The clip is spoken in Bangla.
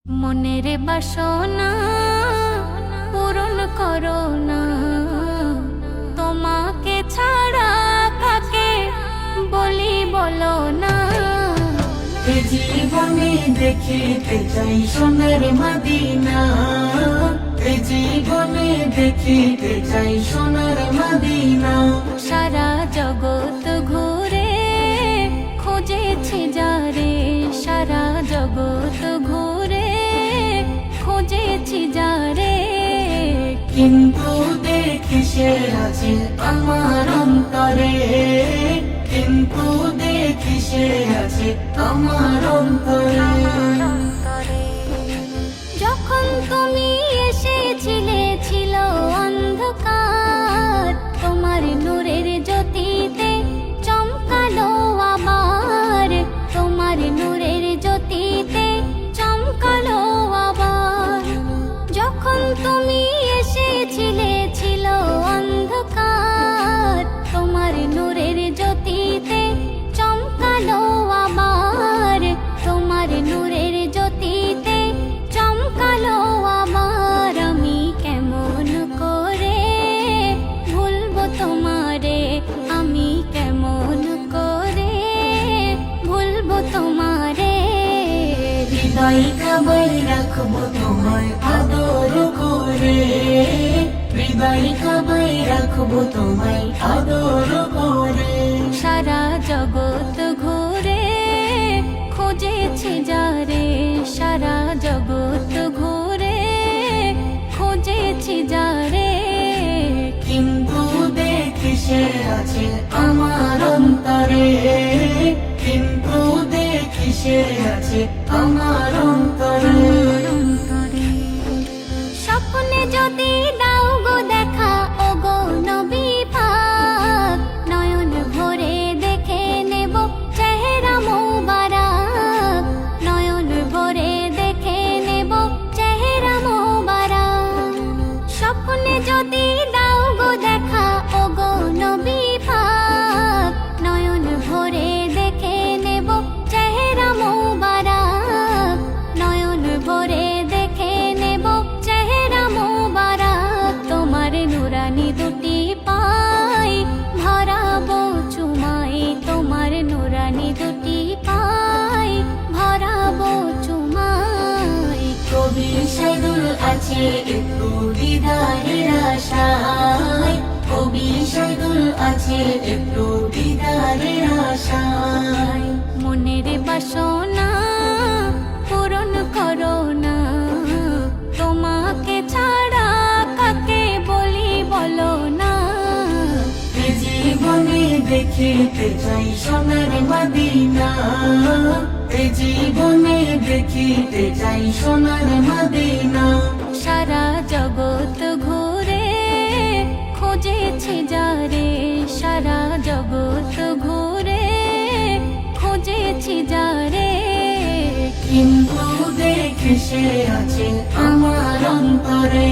মনের বাসনা পূরণ করো না, তোমাকে ছাড়া কাকে বলি বলো না। এ জীবনে দেখিতে চাই সোনার মদিনা, এ জীবনে দেখিতে চাই সোনার মদিনা। সারা জগৎ ঘুরে খুঁজেছি যারে, সারা জগৎ ঘুরে খুঁজেছি যারে, কিন্তু দেখি সে আছে আমার অন্তরে, কিন্তু দেখি সে আছে আমার অন্তরে। যখন তুমি এসেছিলে ছিল অন্ধকার, তোমার নূরের জ্যোতিতে চমকালো আবার, তোমার নূরের জ্যোতিতে চমকালো আবার। যখন তুমি এসেছিলে ছিল অন্ধকার, তোমার নূরের জ্যোতিতে চমকালো আবার, তোমার নূরের জ্যোতিতে চমকালো আবার। আমি কেমন করে ভুলবো তোমারে, আমি কেমন করে ভুলবো তোমারে। হৃদয় কাবাই রাখবো তোমায় আদর করে, হৃদয় কাবাই রাখবো তোমায় আদর করে। সারা জগৎ ঘুরে খুঁজেছি যারে, সারা জগৎ ঘুরে খুঁজেছি যারে, কিন্তু দেখি সে আছে আমার অন্তরে, কিন্তু দেখি সে আছে আমার অন্তরে। স্বপ্নে যদি দাও গো দেখা ও গো নবী পাক, নয়ন ভরে দেখে নেব চেহারা মোবারক, নয়ন ভরে দেখে নেব চেহারা মোবারক। স্বপ্নে যদি দাও গো দেখা ও গো নবী পাক, নয়ন ভরে দেখে নেব চেহারা মোবারক, নয়ন ভরে দেখে নেব চেহারা মোবারক। তোমার নুরানি দুটি পাই ভরাবো চুমাই, তোমার নুরানি দুটি পাই ভরাবো চুমাই। কবি শাইদুল আছে একটু দিদারের আশায়, কবি শাইদুল আছে একটু দিদারের আশায়। মনের বাসনা পূরণ করো না, তোমাকে ছাড়া কাকে বলি বলো না। এ জীবনে দেখিতে চাই সোনার মদিনা, এ জীবনে দেখিতে চাই সোনার মদিনা। সারা জগৎ ঘুরে খুঁজেছি যারে, সারা জগৎ ঘুরে খুঁজেছি যারে, কিন্তু দেখি সে আছে আমার অন্তরে,